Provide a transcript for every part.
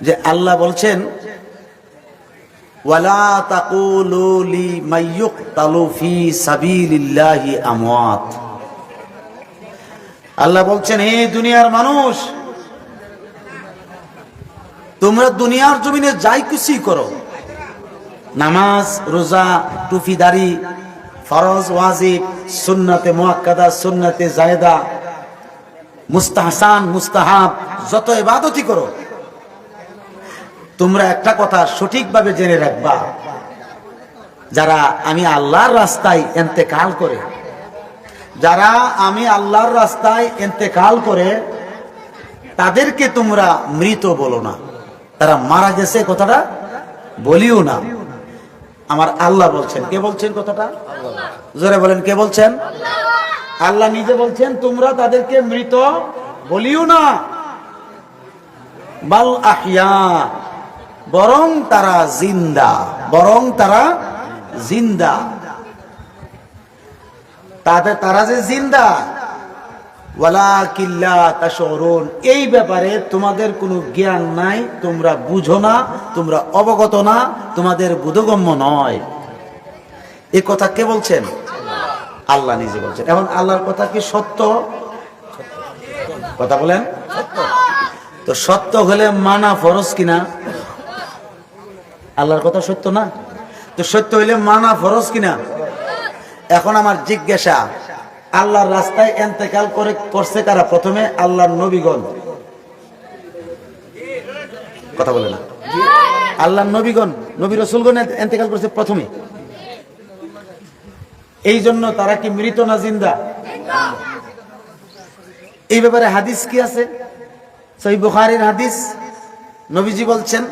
যে আল্লাহ বলছেন ওয়ালা তাকুলু লিমান ইউকতালু ফি সাবিলিল্লাহি আমওয়াত। আল্লাহ বলছেন, হে দুনিয়ার মানুষ, তোমরা দুনিয়ার জমিনে যাই খুশি করো, নামাজ, রোজা, টুপিদারি, ফরজ, ওয়াজিব, সুন্নাতে মুআক্কাদা, সুন্নাতে জায়েদা, মুস্তাহসান, মুস্তাহাব, যত ইবাদতই করো, তোমরা একটা কথা সঠিকভাবে জেনে রাখবা, যারা আমি আল্লাহর রাস্তায় ইন্তেকাল করে, যারা আমি আল্লাহর রাস্তায় ইন্তেকাল করে, তাদেরকে তোমরা মৃত বলো না, তারা মারা গেছে কথাটা বলিও না। আমার আল্লাহ বলছেন। কে বলছেন কথাটা? জোরে বলেন, কে বলছেন? আল্লাহ নিজে বলছেন, তোমরা তাদেরকে মৃত বলিও না, বাল আহইয়া, বরং তারা জিন্দা, বরং তারা জিন্দা। তারা যে জিন্দা, ওয়ালাকিন লা তাশউরুন, এই ব্যাপারে তোমাদের কোনো জ্ঞান নাই, তোমরা বুঝো না, তোমরা অবগত না, তোমাদের বোধগম্য নয়। এই কথা কে বলছেন? আল্লাহ নিজে বলছেন। এখন আল্লাহর কথা কি সত্য? কথা বলেন। তো সত্য হলে মানা ফরজ কিনা? আল্লাহর কথা সত্য না, তো সত্য হইলে মানা ফরজ কিনা? এখন আমার জিজ্ঞাসা, আল্লাহর রাস্তায় ইন্তেকাল করছে কারা? প্রথমে আল্লাহর নবীগণ। কথা বলে না। আল্লাহর নবীগণ, নবী রাসূলগণ ইন্তেকাল করছে প্রথমে। এই জন্য তারা কি মৃত না জিন্দা? এই ব্যাপারে হাদিস কি আছে? সহিহ বুখারীর হাদিস। নবীজি বলছেন,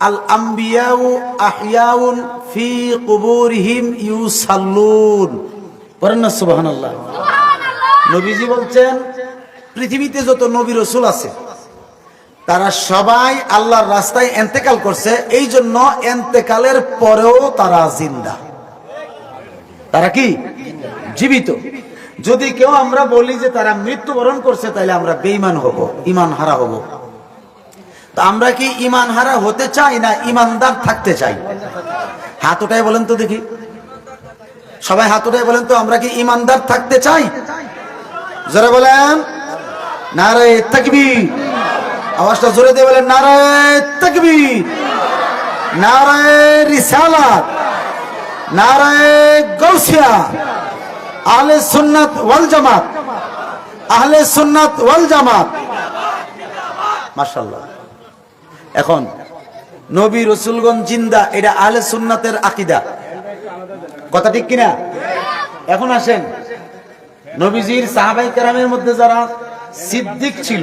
আল আম্বিয়াউ আহইয়াউন ফি কুবুরিহিম ইউসাল্লুন। পড়েন না সুবহানাল্লাহ। নবীজি বলছেন, পৃথিবীতে যত নবী রাসূল আছে তারা সবাই আল্লাহর রাস্তায় ইন্তেকাল করছে, এই জন্য ইন্তেকালের পরেও তারা জিন্দা। তারা কি জীবিত। যদি কেউ আমরা বলি যে তারা মৃত্যুবরণ করছে, তাহলে আমরা বেঈমান হব, ঈমান হারা হব। তো আমরা কি ঈমান হারা হতে চাই না ঈমানদার থাকতে চাই? হাত উঠায় বলেন তো দেখি, সবাই হাত উঠায় বলেন তো, আমরা কি ঈমানদার থাকতে চাই? জোরে বলেন নারে তাকবীর। আওয়াজটা জোরে দিয়ে বলেন নারে তাকবীর, নারে রিসালাত, নারে গাউসিয়া, আহলে সুন্নাত ওয়াল জামাত, আহলে সুন্নাত ওয়াল জামাত। মাশাআল্লাহ। এখন নবী রাসূলগণ জিন্দা, এটা আহলে সুন্নাতের আকীদা। কথা ঠিক কিনা? এখন আসেন, নবীজির সাহাবায়ে কেরামের মধ্যে যারা সিদ্দিক ছিল,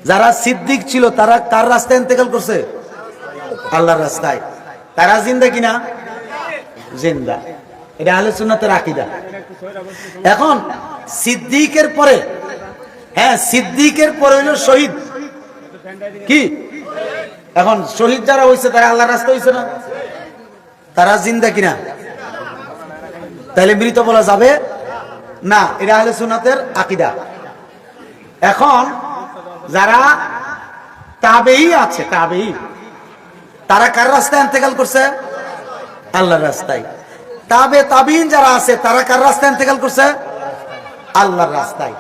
যারা সিদ্দিক ছিল, তারা কার রাস্তায় ইন্তেকাল করছে? আল্লাহর রাস্তায়। তারা জিন্দা কিনা? জিন্দা। এটা আহলে সুন্নাতের আকীদা। এখন সিদ্দিকের পরে, হ্যাঁ সিদ্দিকের পরে হইল শহীদ। কি এখন শহীদ যারা হইছে তারা আল্লাহর রাস্তায় হইছে না? তারা জিন্দা কিনা? তাহলে মৃত বলা যাবে না। এটা আহলে সুন্নাতের আকীদা। এখন যারা তাবেঈ আছে, তাবেঈ, তারা কার রাস্তায় ইন্তেকাল করছে? আল্লাহর রাস্তায়। তাবেঈন যারা আছে তারা কার রাস্তায় ইন্তেকাল করছে? আল্লাহর রাস্তায়।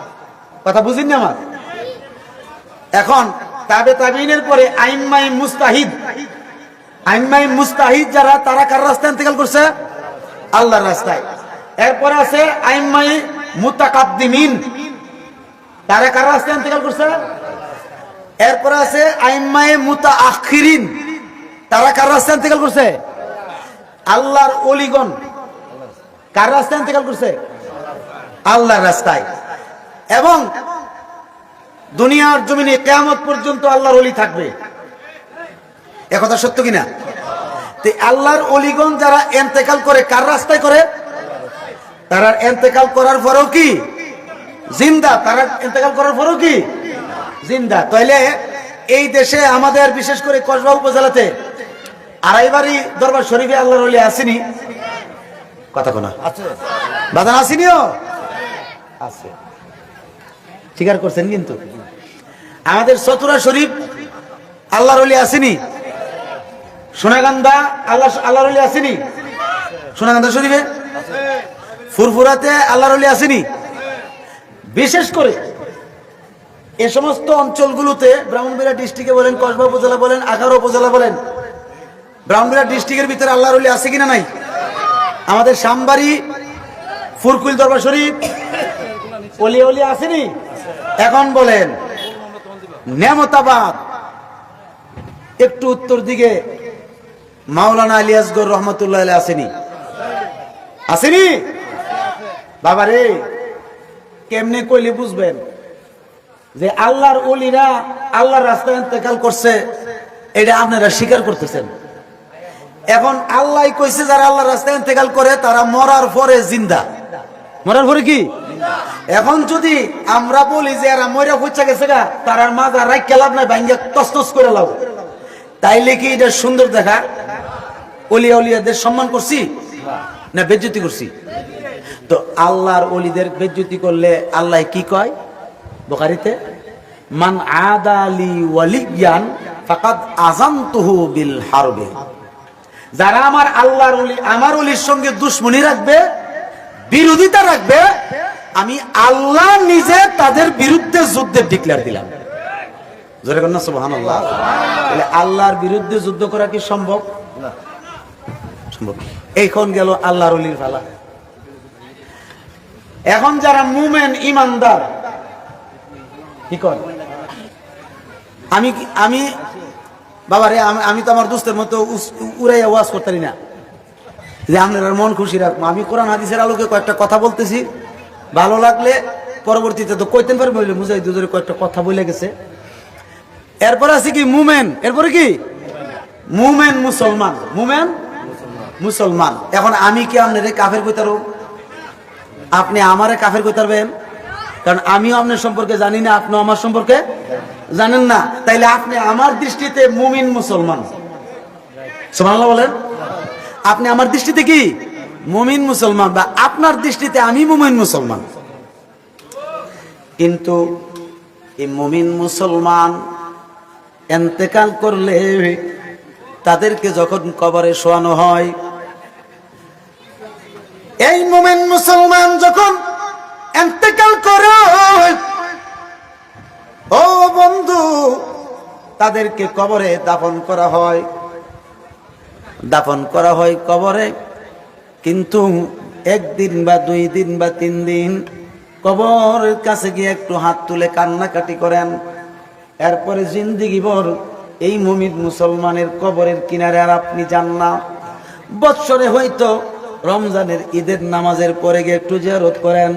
কথা বুঝিন না আমার? এখন তাবেঈনের পরে আইম্মায়ে মুজতাহিদ, আইম্মায়ে মুজতাহিদ যারা, তারা কার রাস্তায় ইন্তেকাল করছে? আল্লাহর রাস্তায়। এরপরে আছে আইম্মায়ে মুতাকাদ্দিমিন, তারা কার রাস্তায় ইন্তেকাল করছে? এরপরে আছে আইম্মায়ে মুতাআখিরিন, তারা কার রাস্তায় ইন্তেকাল করছে? আল্লাহর ওলিগণ কার রাস্তায় ইন্তেকাল করছে? আল্লাহর রাস্তায়। এবং দুনিয়ার জমিনে কিয়ামত পর্যন্ত আল্লাহর ওলি থাকবে। একথা সত্য কিনা? তো আল্লাহর ওলিগণ যারা ইন্তেকাল করে কার রাস্তায় করে? তারা ইন্তেকাল করার পরেও কি জিন্দা? তারা ইন্তেকাল করার পরেও কি জিন্দা? তাইলে এই দেশে আমাদের বিশেষ করে কসবা উপজেলাতে আড়াইবাড়ি দরবার শরীফে আল্লাহর ওলি আসেনি? কথা কোনা আছে? বাদান আসেনিও? আছে। স্বীকার করছেন কিন্তু। আমাদের চতুরা শরীফ আল্লাহর ওলি আসেনি? সোনাগান্ধা আল্লাহর ওলি আসেনি? সোনাগান্ধা শরীফে ফুরফুরাতে আল্লাহর ওলি আসেনি? বিশেষ করে এ সমস্ত অঞ্চলগুলোতে ব্রাহ্মণবাড়িয়া ডিস্ট্রিক্টে বলেন, কসবা উপজেলা বলেন, আখাউড়া উপজেলা বলেন, ব্রাহ্মণবাড়িয়া ডিস্ট্রিক্টের ভিতরে আল্লাহর ওলি আছে কিনা নাই? আমাদের শামবাড়ি ফুরকুল দরবার শরীফ ওলি ওলি আসেনি? এখন বলেন নেমতাবাদ একটু উত্তর দিকে মাওলানা আলী আসগর রহমতুল্লাহ আলাইহি আসেনি? আসেনি? বাবারে কেমনে কইলে বুঝবেন যে আল্লাহর ওলিরা আল্লাহর রাস্তায় ইন্তেকাল করছে? এটা আপনারা স্বীকার করতেছেন। এখন আল্লাহ কইছে যারা আল্লাহর রাস্তায় ইন্তেকাল করে তারা মরার পরে জিন্দা। মরার পরে কি? এখন যদি আমরা বলি যে এরা মরা পৌঁছা গেছে গা, তার মাজার রাখতে লাভ নাই, ভাঙ্গা তসনস করে লাভ, তাইলে কি এটা সুন্দর দেখা? ওলিয়া ওলিয়াদের সম্মান করছি না বেজ্জতি করছি? তো আল্লাহর ওলিদের বেজ্জতি করলে আল্লাহ কি কয় বুখারীতে? মান আদালি ওয়ালিয়ান ফাকাদ আযানতুহু বিল হারবে। যারা আমার আল্লাহর ওলি, আমার ওলির সঙ্গে দুশমনি রাখবে, বিরোধিতা রাখবে, আমি আল্লাহ নিজে তাদের বিরুদ্ধে যুদ্ধের ডিক্লেয়ার দিলাম। জোরে বলেন না সুবহানাল্লাহ। তাহলে আল্লাহর বিরুদ্ধে যুদ্ধ করা কি সম্ভব? সম্ভব। এইখন গেল আল্লাহর ওলির ফালা। এখন যারা মুমিন ইমানদার কি কর? আমি বাবারে আমি তো আমার দোস্তের মতো উড়াইয়া ওয়াজ করতারি না যে আপনার মন খুশি রাখবো। আমি কোরআন হাদিসের আলোকে কয়েকটা কথা বলতেছি, ভালো লাগলে পরবর্তীতে তো কইতেন পারবো, মুজাই দুজরে কয়েকটা কথা বলে গেছে। এরপর আছে কি মুমেন, এরপরে কি মুমেন মুসলমান, মুমেন মুসলমান। এখন আমি কি আপনারে কাফের কইতারো? আপনি আমারে কাফের কইতারবেন? কারণ আমিও আপনার সম্পর্কে জানি না, আপনিও আমার সম্পর্কে জানেন না। তাইলে আপনি আমার দৃষ্টিতে মুমিন মুসলমান। সুবহানাল্লাহ বলেন। আপনি আমার দৃষ্টিতে কি মুমিন মুসলমান, বা আপনার দৃষ্টিতে আমি মুমিন মুসলমান। কিন্তু এই মুমিন মুসলমান ইন্তেকাল করলে তাদেরকে যখন কবরে শোয়ানো হয়, এই মুমিন মুসলমান যখন ইন্তেকাল করে, ও বন্ধু, তাদেরকে কবরে দাফন করা হয়। দাফন করা হয় কবরে, কিন্তু একদিন বা 2 দিন বা 3 দিন কবরের কাছে গিয়ে একটু হাত তুলে কান্নাকাটি করেন। এরপরে জিন্দেগি ভর এই মুমিন মুসলমানের কবরের কিনারে আর আপনি যান না। বৎসরে হয়তো রমজানের ঈদের নামাজের পরে গিয়ে একটু জিয়ারত করেন,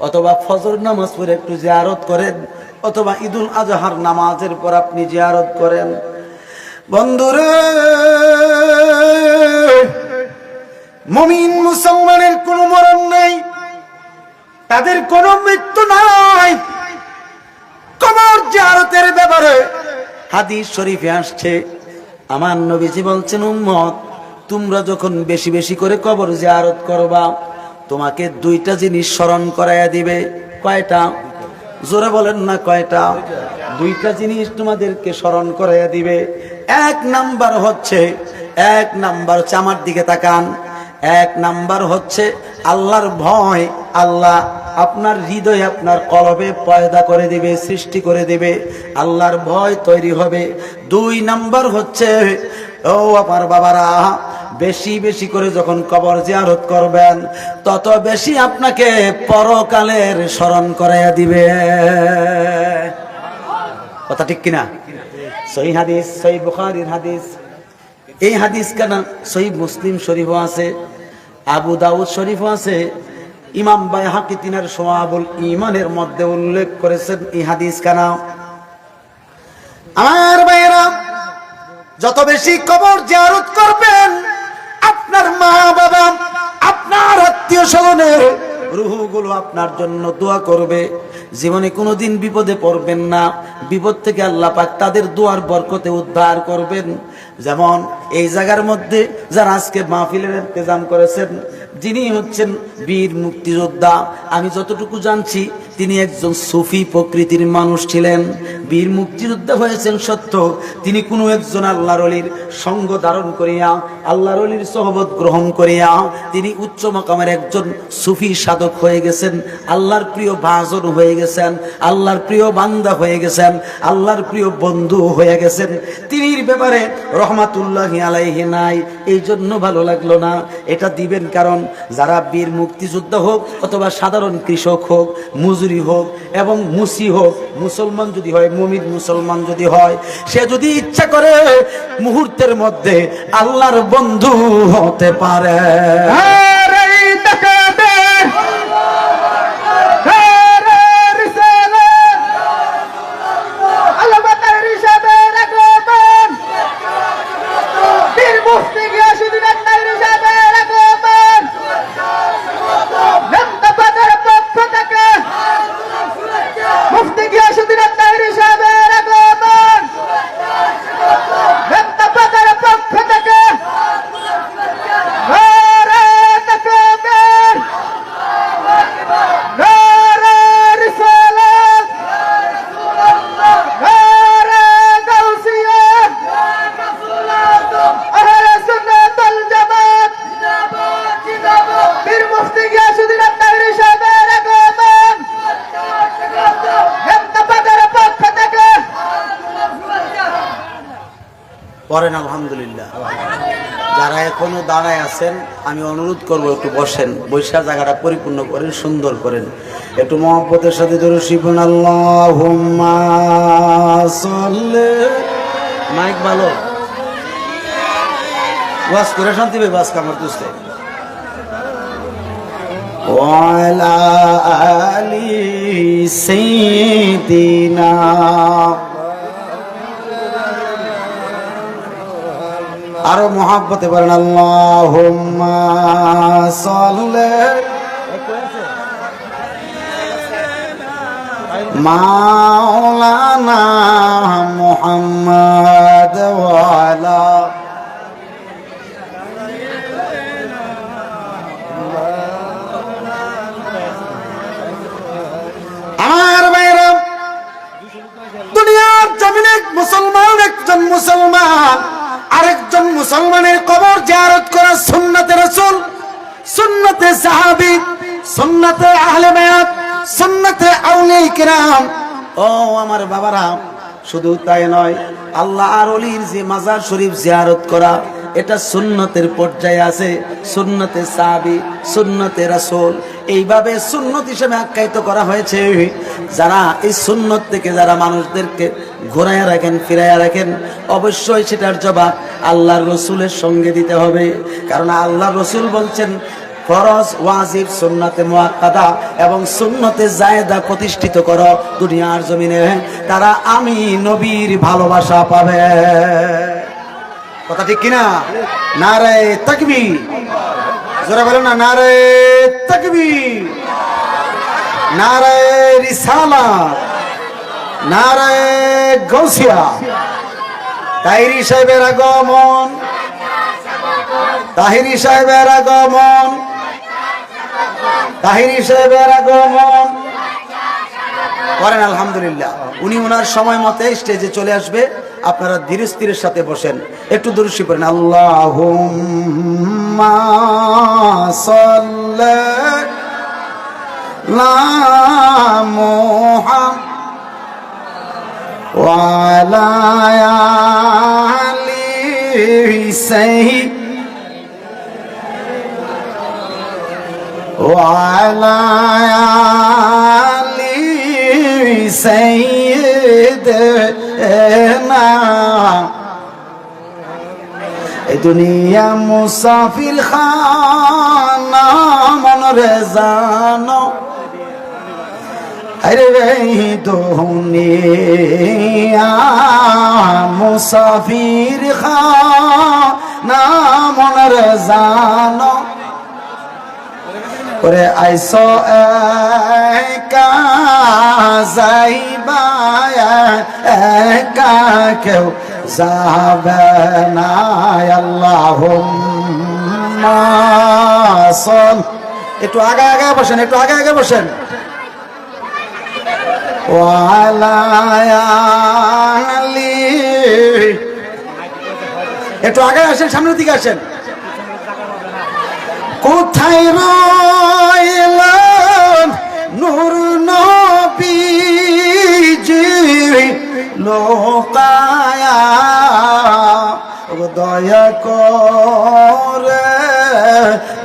অথবা ফজর নামাজ পড়ে একটু জিয়ারত করেন, অথবা ঈদুল আজহার নামাজের পর আপনি জিয়ারত করেন। বন্ধুরে, মুমিন মুসলমানের কোনো মরণ নেই, তাদের কোনো মৃত্যু নাই। কবর জিয়ারতের ব্যাপারে হাদিস শরীফে আসছে, আমার নবীজি বলছেন, উম্মত তোমরা যখন বেশি বেশি করে কবর জিয়ারত করবা, তোমাকে 2টা জিনিস স্মরণ করাইয়া দিবে। কয়টা? জোরে বলেন না কয়টা? 2টা জিনিস তোমাদেরকে স্মরণ করাইয়া দিবে। 1 নাম্বার হচ্ছে, 1 নাম্বার হচ্ছে, আমার দিকে তাকান, 1 নাম্বার হচ্ছে আল্লাহর ভয়। আল্লাহ আপনার হৃদয়ে, আপনার কলবে পয়দা করে দিবে, সৃষ্টি করে দিবে, আল্লাহর ভয় তৈরি হবে। 2 নাম্বার হচ্ছে, ও আমার বাবারা, বেশি বেশি করে যখন কবর জিয়ারত করবেন, তত বেশি আপনাকে পরকালের স্মরণ করাইয়া দিবে। কথা ঠিক কিনা? সহিহ হাদিস, সহিহ বুখারীর হাদিস। এই হাদিস কেন সহিহ মুসলিম শরীফও আছে, আবু দাউদ শরীফও আছে, ইমাম বাইহাকি তিনার শুআবুল ঈমানের মধ্যে উল্লেখ করেছেন এই হাদিস কেন। আমার ভাইয়েরা, যত বেশি কবর জিয়ারত করবেন, আপনার মা বাবা, আপনার আত্মীয় স্বজনের রূহগুলো আপনার জন্য দোয়া করবে। জীবনে কোনোদিন বিপদে পড়বেন না, বিপদ থেকে আল্লাহ পাক তাদের দোয়ার বরকতে উদ্ধার করবেন। যেমন এই জায়গার মধ্যে যারা আজকে মাহফিলের ইন্তজাম করেছেন, যিনি হচ্ছেন বীর মুক্তিযোদ্ধা, আমি যতটুকু জানছি তিনি একজন সুফি প্রকৃতির মানুষ ছিলেন। বীর মুক্তিযোদ্ধা হয়েছেন সত্য, তিনি কোনো একজন আল্লাহর ওলির সঙ্গ ধারণ করিয়া, আল্লাহর ওলির সোহবত গ্রহণ করিয়া তিনি উচ্চ মাকামের একজন সুফি সাধক হয়ে গেছেন, আল্লাহর প্রিয় ভাজন হয়ে গেছেন, আল্লাহর প্রিয় বান্দা হয়ে গেছেন, আল্লাহর প্রিয় বন্ধু হয়ে গেছেন। তিনির ব্যাপারে রহমাতুল্লাহি আলাইহি নাই, এই জন্য ভালো লাগলো না। এটা দিবেন কারণ যারা বীর মুক্তিযোদ্ধা হোক অথবা সাধারণ কৃষক হোক, মজুরি হোক এবং মুসি হোক, মুসলমান যদি হয়, মুমিন মুসলমান যদি হয়, সে যদি ইচ্ছা করে মুহূর্তের মধ্যে আল্লাহর বন্ধু হতে পারে। পড়েন আলহামদুলিল্লাহ। যারা এখনো দাঁড়ায় আছেন আমি অনুরোধ করব একটু বসেন, বৈশা জায়গাটা পরিপূর্ণ করেন, সুন্দর করেন, একটু মহব্বতের সাথে ধরে শিখুন আল্লাহুম্মা সাল্লি। মাইক ভালো ওয়াজ করে শান্তি ভাই, বাস কামড় তুসতে ওয়ালা আলি সাইয়্যিদিনা। আরো মহাব্বতে বলেন আল্লাহুম্মা সাল্লি মাওলানা মুহাম্মদ ওয়া আলা আমার ভাইরা, দুনিয়ার জমিনে মুসলমান একজন মুসলমান আরেকজন মুসলমানের কবর জিয়ারত করা সুন্নতে রাসূল, সুন্নতে সাহাবী, সুন্নতে আহলে বায়াত, সুন্নতে আউলিয়া কিরাম। ও আমার বাবারা, শুধু তাই নয়, আল্লাহ আর ওলির যে মাজার শরীফ জিয়ারত করা, এটা সুন্নতের পর্যায়ে আছে। সুন্নতে সাহাবী, সুন্নতে রাসূল, এইভাবে সুন্নত হিসেবে আখ্যায়িত করা হয়েছে। যারা এই সুন্নত থেকে যারা মানুষদেরকে ঘোরাইয়া রাখেন, ফিরাইয়া রাখেন, অবশ্যই সেটার জবাব আল্লাহর রসুলের সঙ্গে দিতে হবে। কারণ আল্লাহর রসুল বলছেন ফরজ, ওয়াজিব, সুন্নতে মুআক্কাদা এবং সুন্নতে জায়েদা প্রতিষ্ঠিত করো দুনিয়ার জমিনে, তারা আমি নবীর ভালোবাসা পাবে। কথা ঠিক কিনা? নারে তাকবীর, জোরে বলেন না, নারে তাকবীর, নারে রিসালাত, নারে গাউসিয়া। তাহিরি সাহেবের আগমন, তাহিরি সাহেবের আগমন, তাহিরি সাহেবের আগমন করেন আলহামদুলিল্লাহ। উনি ওনার সময় মতে স্টেজে চলে আসবে, আপনারা ধীরে স্থিরের সাথে বসেন, একটু দুরূদ পড়েন। আল্লাহুম্মা সাল্লি আলা মুহাম্মাদ ওয়া আলা আলি সাইয়্যিদ ওয়া আলা আলি সাইয়্যিদিনা। এই দুনিয়া মুসাফির খানা, মনরে জানো, আরে এই দুনিয়া মুসাফির খানা, মনরে জানো, ওরে আইসো একা যাইবা একা, কেউ যাবে না। আল্লাহুম্মা সাল্লি। একটু আগে আগে বসেন, একটু আগে আগে বসেন। ওয়ালা আলি। একটু আগে আসেন, সামনের দিকে আসেন। কোথায় রইলেন নূর নবীজি লোকায়া, দয়া করে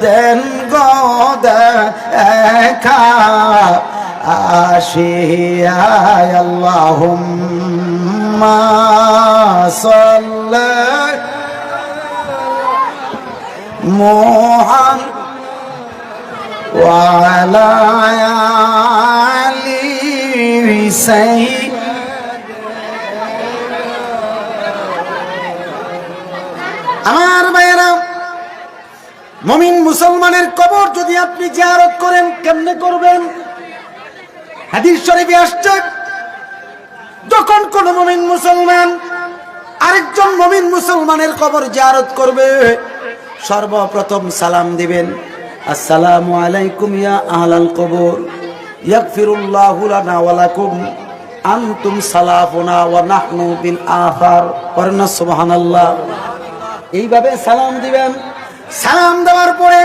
দেন গো দেখা আসিয়া। আল্লাহুম্মা সাল্লি মুহাম্মাদ ওয়া আলা আলি সাইয়্যিদ। আমার ভাইয়েরা, মুমিন মুসলমানের কবর যদি আপনি জিয়ারত করেন, কেমনে করবেন? হাদিস শরীফে আসছে, যখন কোন মুমিন মুসলমান আরেকজন মুমিন মুসলমানের কবর জিয়ারত করবে, সর্বপ্রথম সালাম দিবেন, আসসালামু আলাইকুম ইয়া আহলাল কবর, ইয়াগফিরুল্লাহু লানা ওয়া লাকুম, আনতুম সালাফুনা ওয়া নাহনু বিল আখার। পড়না সুবহানাল্লাহ। এইভাবে সালাম দিবেন। সালাম দেওয়ার পরে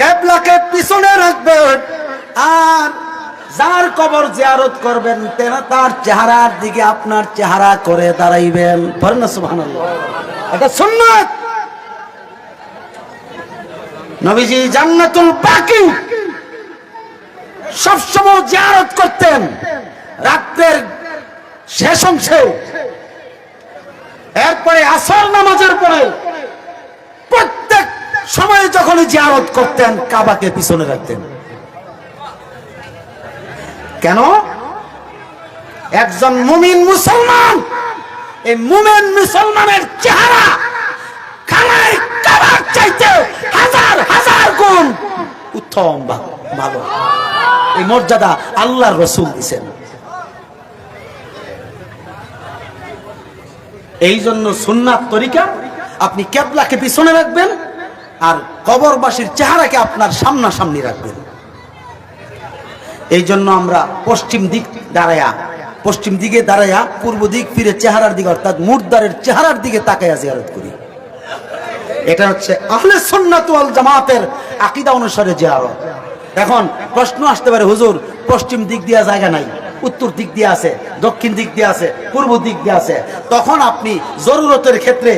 কিবলাকে পিছনে রাখবেন, আর যার কবর জিয়ারত করবেন তার চেহারার দিকে আপনার চেহারা করে দাঁড়াইবেন। পড়না সুবহানাল্লাহ। এটা সুন্নাত। নবীজি জান্নাতুল বাকি সবসময় জিয়ারত করতেন, রাতের শেষ অংশে, এরপরে আসর নামাজের পরে, প্রত্যেক সময় যখন জিয়ারত করতেন কাবাকে পিছনে রাখতেন। কেন? একজন মুমিন মুসলমান, এই মুমিন মুসলমানের চেহারা খানায় কাবার চাইতে হাজার হাজার গুণ উত্তম, ভালো। এই মর্যাদা আল্লাহর রাসূল দিয়েছেন। এই জন্য সুন্নাত তরিকা, আপনি কিবলাকে পিছনে রাখবেন আর কবরবাসীর চেহারাকে আপনার সামনাসামনি রাখবেন। এই জন্য আমরা পশ্চিম দিকে দাঁড়ায়া পূর্ব দিক ফিরে চেহারার দিকে, অর্থাৎ মুর্দারের চেহারার দিকে তাকায়া জিয়ারত করি। এটা হচ্ছে আহলে সুন্নাত ওয়াল জামাতের আকীদা অনুসারে জিয়ারত। এখন প্রশ্ন আসতে পারে, হুজুর পশ্চিম দিক দিয়ে জায়গা নাই, উত্তর দিক দিয়ে আছে, দক্ষিণ দিক দিয়ে আছে, পূর্ব দিক দিয়ে আছে। তখন আপনি জরুরতের ক্ষেত্রে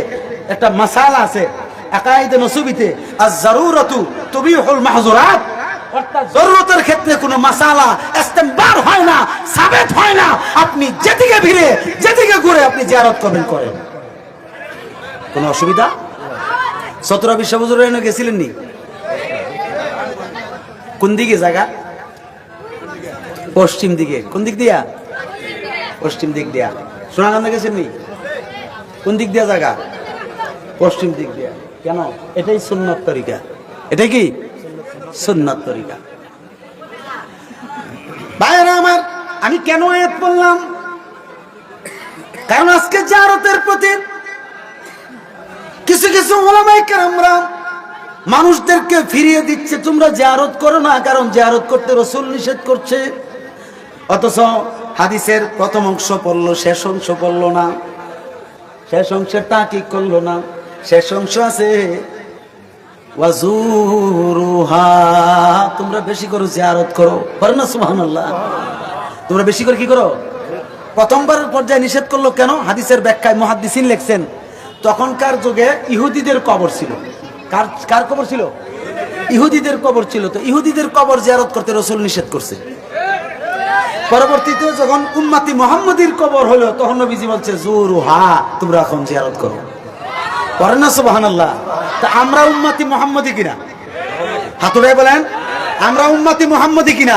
একটা মাসালা আছে আকাইদে নসুবিতে, আয-যারুরাতু তুবিহুল মাহযুরাত, অর্থাৎ জরুরতের ক্ষেত্রে কোনো মাসালা ইস্তেমবার হয় না, সাবিত হয় না। আপনি যেদিকে ভিড়ে যেদিকে ঘুরে আপনি জিয়ারত করবেন, করেন, কোনো অসুবিধা। 17 বছর এনে গেছিলেন নি? কোন দিকে জায়গা? পশ্চিম দিকে। কোন দিক দিয়া? পশ্চিম দিক দিয়া। সোনাগান্ধা গেছেন নি? কোন দিক দিয়া জায়গা? পশ্চিম দিক দিয়া। কেন? এটাই সুন্নাত তরিকা। এটা কি সুন্নাত তরিকা? ভাইরা আমার, আমি কেন আয়াত বললাম? কারণ আজকে জিয়ারতের প্রতি কিছু কিছু উলামায়ে কেরামরা মানুষদেরকে ফিরিয়ে দিচ্ছে, তোমরা জিয়ারত করো না, কারণ জিয়ারত করতে রাসূল নিষেধ করছে। অথচ হাদিসের প্রথম অংশ পড়লো, শেষ অংশ পড়লো না, শেষ অংশের তাকিক করলো না। শেষ অংশ আছে ওয়াজুরুহা, তোমরা বেশি করে জিয়ারত করো। পড়না সুবহানাল্লাহ। তোমরা বেশি করে কি করো? প্রথমবার পর্যায়ে নিষেধ করলো কেন? হাদিসের ব্যাখ্যায় মুহাদ্দিসিন লিখছেন, তখনকার যুগে ইহুদিদের কবর ছিল। কার কবর ছিল? ইহুদিদের কবর ছিল। তো ইহুদিদের কবর জিয়ারত করতে রাসূল নিষেধ করছে। পরবর্তীতে যখন উম্মতি মুহাম্মদীর কবর হলো, তখন নবীজি বলছে জুরুহা, তোমরা এখন জিয়ারত করো। পড়েন না সুবহানাল্লাহ। তা আমরা উম্মতি মুহাম্মদী কিনা? হাত উঠায় বলেন, আমরা উম্মতি মুহাম্মদী কিনা?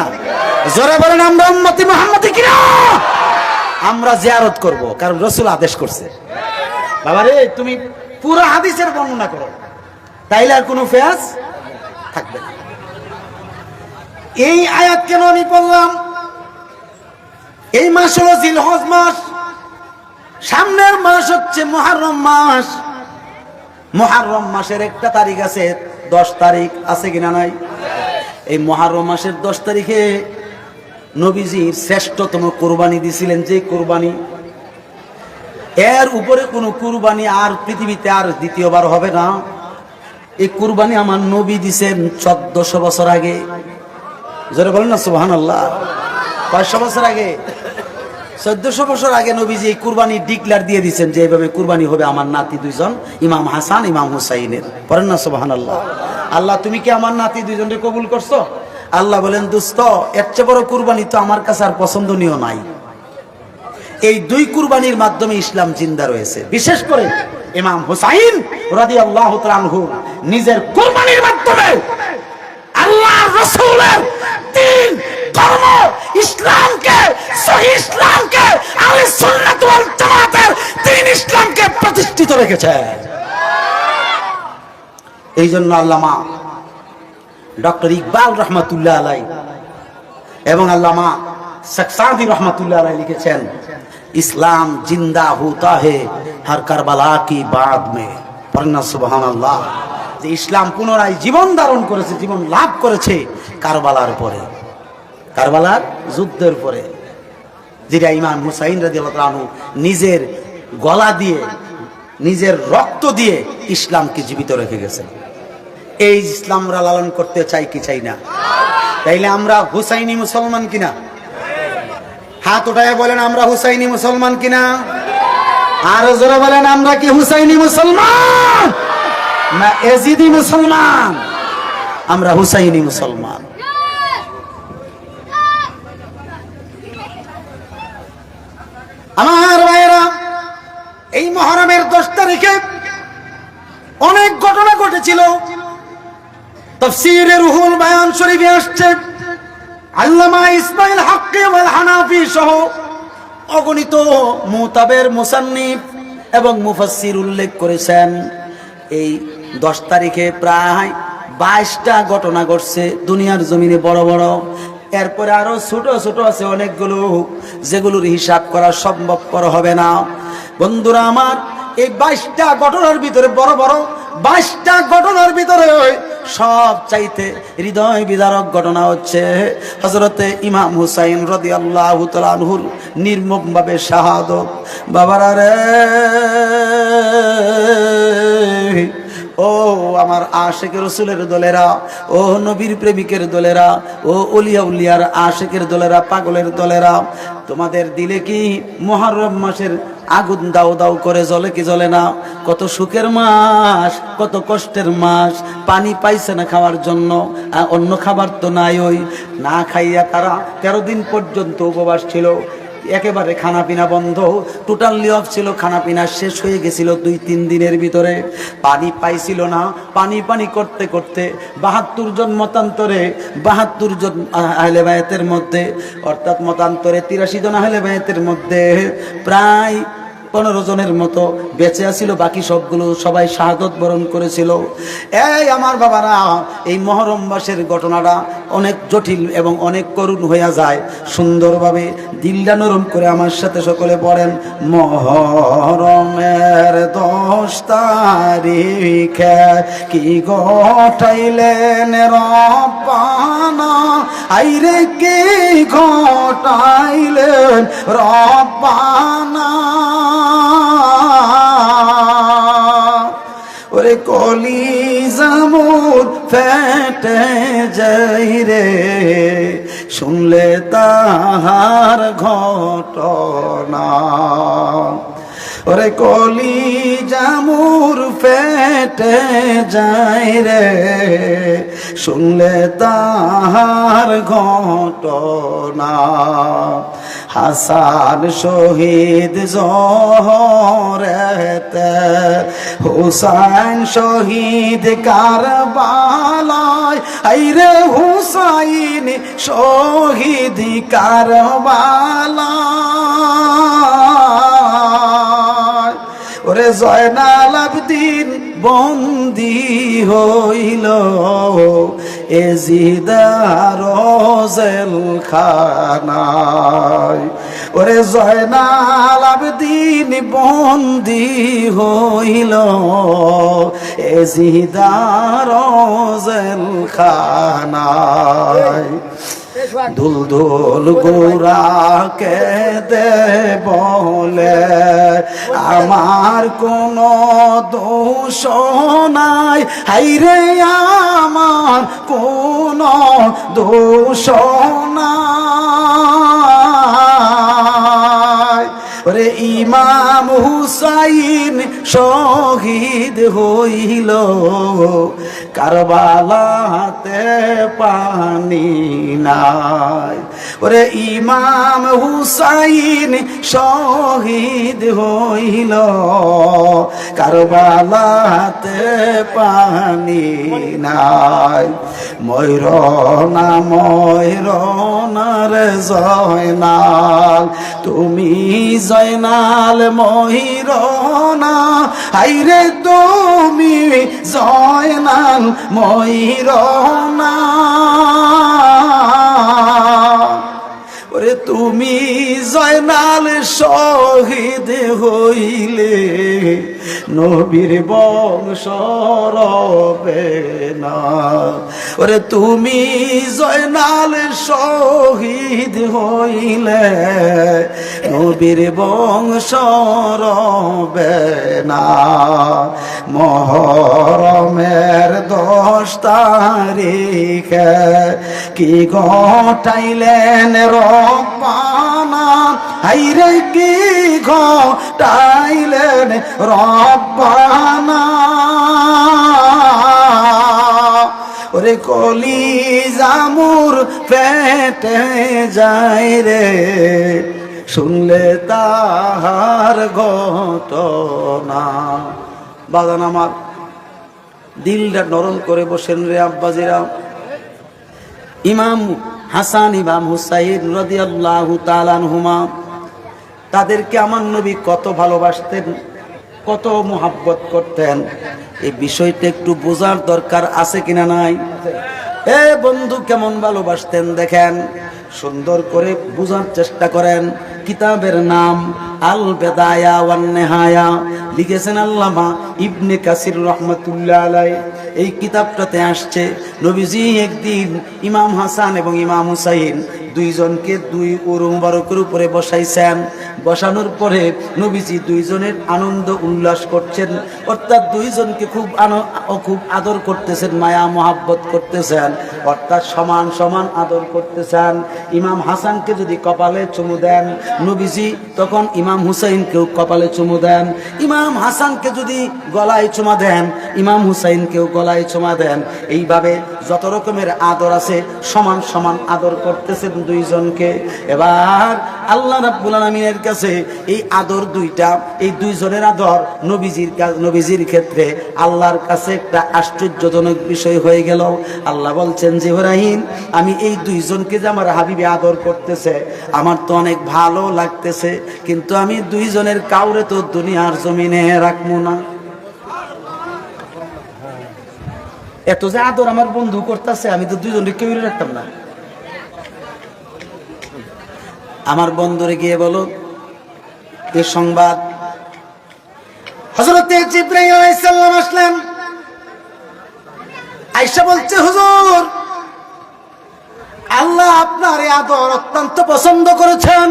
জোরে বলেন, আমরা উম্মতি মুহাম্মদী কিনা? আমরা জিয়ারত করব, কারণ রাসূল আদেশ করছে। বাবারে, তুমি পুরো হাদিসের বর্ণনা করো, তাইলে আর কোনো ফেয়াজ থাকবে না। এই আয়াত কেন আমি বললাম? এই মাস হলো জিলহজ মাস, সামনের মাস হচ্ছে মুহররম মাস। মুহররম মাসের একটা তারিখ আছে, 10 তারিখ আছে কিনা নাই? এই মুহররম মাসের 10 তারিখে নবীজির শ্রেষ্ঠতম কুরবানি দিছিলেন, যে কুরবানি এর উপরে কোন কুরবানি আর পৃথিবীতে আর দ্বিতীয়বার হবে না। এই কুরবানি আমার নবী দিছেন 1400 বছর আগে। জোরে বলেন না সুবহানাল্লাহ। 500 বছর আগে, 1400 বছর আগে নবীজি এই কুরবানি ডিক্লেয়ার দিয়ে দিচ্ছেন যে এইভাবে কুরবানি হবে আমার নাতি দুইজন, ইমাম হাসান ইমাম হুসাইনের। পড়েন না সুবহানাল্লাহ। আল্লাহ তুমি কি আমার নাতি দুইজনকে কবুল করছো? আল্লাহ বলেন দোস্ত, এর চেয়ে বড় কুরবানি তো আমার কাছে আর পছন্দনীয় নাই। এই দুই কুরবানির মাধ্যমে ইসলাম জিন্দা রয়েছে। বিশেষ করে ইমাম হুসাইন রাদিয়াল্লাহু তাআলা আনহু নিজের কুরবানির মাধ্যমে আল্লাহর রাসূলের দ্বীন ধর্ম ইসলামকে, সহিহ ইসলামকে, আহলে সুন্নাত ওয়াল জামাতের দ্বীন ইসলামকে প্রতিষ্ঠিত রেখেছে। এই জন্য আল্লামা ডক্টর ইকবাল রহমাতুল্লাহ আলাইহি এবং আল্লামা শেখ সাদি রহমাতুল্লাহ আলাইহি লিখেছেন, ইসলাম জিন্দা হোতা হে হর কারবালা কি বাদ মে। পড়েন না সুবহানাল্লাহ। যে ইসলাম পুনরায় জীবন ধারণ করেছে, জীবন লাভ করেছে কারবালার পরে, কারবালার যুদ্ধের পরে, যেটা ইমাম হুসাইন রাদিয়াল্লাহু তাআলা আনহু নিজের গলা দিয়ে, নিজের রক্ত দিয়ে ইসলামকে জীবিত রেখে গেছেন। এই ইসলাম আমরা লালন করতে চাই কি চাই না? তাইলে আমরা হুসাইনি মুসলমান কিনা? হাত উঠায় বলেন আমরা হুসাইনি মুসলমান কিনা? আর জোরে বলেন আমরা কি হুসাইনি মুসলমান না এজিদি মুসলমান? আমরা হুসাইনি মুসলমান। আমার ভাইয়েরা, এই মুহররমের 10 তারিখে অনেক ঘটনা ঘটেছিল। তাফসীরে রুহুল বায়ান শরীফে আসছে, আল্লামা ইসমাইল হাক্কি ওয়াল হানাফি সহ অগণিত মুতাবের মুসান্নিফ এবং মুফাসসির উল্লেখ করেছেন এই 10 তারিখে প্রায় 22টা ঘটনা ঘটছে দুনিয়ার জমিনে, বড় বড়। এরপরে আরো ছোট ছোট আছে অনেকগুলো, যেগুলোর হিসাব করা সম্ভবপর হবে না। বন্ধুরা আমার, এই 22টা ঘটনার ভিতরে, বড় বড় 22টা ঘটনার ভিতরে সব চাইতে হৃদয় বিদারক ঘটনা হচ্ছে হযরতে ইমাম হুসাইন রাদিয়াল্লাহু তাআলা আনহুর নির্মমভাবে শাহাদত। বাবারা রে, ও আমার আশিক রাসূলের দলেরা, ও নবীর প্রেমিকের দলেরা, ও ওলিয়া উলিয়ার আশিকের দলেরা, পাগলের দলেরা, তোমাদের দিলে কি মুহররম মাসের আগুন দাও দাও করে জ্বলে কি জ্বলে না? কত সুখের মাস, কত কষ্টের মাস। পানি পাইছে না খাওয়ার জন্য, অন্য খাবার তো নাই। ওই না খাইয়া তারা 13 দিন পর্যন্ত উপবাস ছিল, একেবারে খানা পিনা বন্ধ, টোটালি অফ ছিল। খানা পিনা শেষ হয়ে গেছিল 2-3 দিনের ভিতরে। পানি পাইছিল না। পানি পানি করতে করতে 72 জন মতান্তরে, 72 জন আহলে বায়াতের মধ্যে, অর্থাৎ মতান্তরে 83 জন আহলে বায়াতের মধ্যে প্রায় 15 জনের মতো বেঁচে আছিল, বাকি সবগুলো সবাই শাহাদত বরণ করেছিল। এই আমার বাবারা, এই মুহররম মাসের ঘটনাটা অনেক জটিল এবং অনেক করুণ হয়ে যায়। সুন্দরভাবে দিলটা নরম করে আমার সাথে সকলে পড়েন, মুহররমের 10 তারিখে কি ঘটাইলেন রব্বানা, আইরে কি ঘটাইলেন রব্বানা। ওরে কলিজা মোর ফেটে যাই রে, শুনলে তাহার ঘটনা। ওরে কলিজা মোর ফেটে যাই রে, শুনলে তাহার ঘটনা। হাসান শহীদ জোহরেতে, হুসাইন শহীদ কারবালায়, আইরে হুসাইন শহীদ কারবালায়। ওরে জয়নাল আবদিন বন্দী হইল এজিদার জেলখানায়। ওরে জয়নাল আবদিন বন্দী হইল এজিদার জেলখানায়। দুল দুল গোরাকে দে বলে আমার কোনো দোষ নাই, হাইরে আমার কোনো দোষ নাই। ওরে ইমাম হুসাইন শহীদ হইল কারবালাতে পানি নাই। ওরে ইমাম হুসাইন শহীদ হইল কারবালাতে পানি নাই। ময়ূরনা ময়ূরনা রে জয়নাল, তুমি জয়নাল ময়ূরনা, হাইরে তুমি জয়নাল ময়ূরনা। ওরে তুমি জয়নাল শহীদ হইলে নবীর বংশ রবে না। ওরে তুমি জয়নাল শহীদ হইলে নবীর বংশ রবে না। মহরমের 10 তারিখে কি ঘটাইলেন রব্বানা, হাইরে কি ঘটাইলেন রব্বানা। ওরে কলিজা মোর পেটে যায় রে শুনলে তাহার ঘটনা। বাজান আমার দিলটা নরম করে বসেন রে আব্বাজিরা। ইমাম হাসান ইমাম হুসাইন রাদিয়াল্লাহু তাআলা আনহুমা, তাদেরকে আমার নবী কত ভালোবাসতেন, কত মোহাব্বত করতেন, এই বিষয়টা একটু বোঝার দরকার আছে কিনা নাই? এ বন্ধু কেমন ভালোবাসতেন দেখেন, সুন্দর করে বোঝার চেষ্টা করেন। কিতাবের নাম আল বেদায়া ওয়ান নেহায়া, লিখেছেন আল্লামা ইবনে কাসির রাহমাতুল্লাহ আলাইহি। এই কিতাবটাতে আসছে নবীজি একদিন ইমাম হাসান এবং ইমাম হুসাইন দুইজনকে দুই উরু মুবারকের উপরে বসাইছেন। বসানোর পরে নবীজি দুইজনের আনন্দ উল্লাস করছেন, অর্থাৎ দুইজনকে খুব আদর করতেছেন, মায়া মহাব্বত করতেছেন, অর্থাৎ সমান সমান আদর করতেছেন। ইমাম হাসানকে যদি কপালে চুমু দেন নবীজি, তখন ইমাম হুসাইনকেও কপালে চুমু দেন। ইমাম হাসানকে যদি গলায় চুমা দেন, ইমাম হুসাইনকেও গলায় চুমা দেন। এইভাবে যত রকমের আদর আছে সমান সমান আদর করতেছেন দুইজনকে। এবার আল্লাহ রাব্বুল আলামিনের কাছে এই আদর দুইটা, এই দুইজনের আদর নবীজির ক্ষেত্রে আল্লাহর কাছে একটা আশ্চর্যজনক বিষয় হয়ে গেল। আল্লাহ বলছেন যে ইব্রাহিম, আমি এই দুইজনকে যে আমার হাবিবে আদর করতেছে আমার তো অনেক ভালো লাগতেছে, কিন্তু আমি দুইজনের কাউরে তো দুনিয়ার জমিনে রাখবো না। এত যে আদর আমার বন্ধু করতেছে, আমি তো দুইজনকে কেউ রাখতাম না। আমার বন্ধুরে গিয়ে বলো এই সংবাদ। হযরত জিবরাইল আলাইহিস সালাম আসলেন, আয়েশা বলছে হুজুর আল্লাহ আপনার এই আদর অত্যন্ত পছন্দ করেছেন,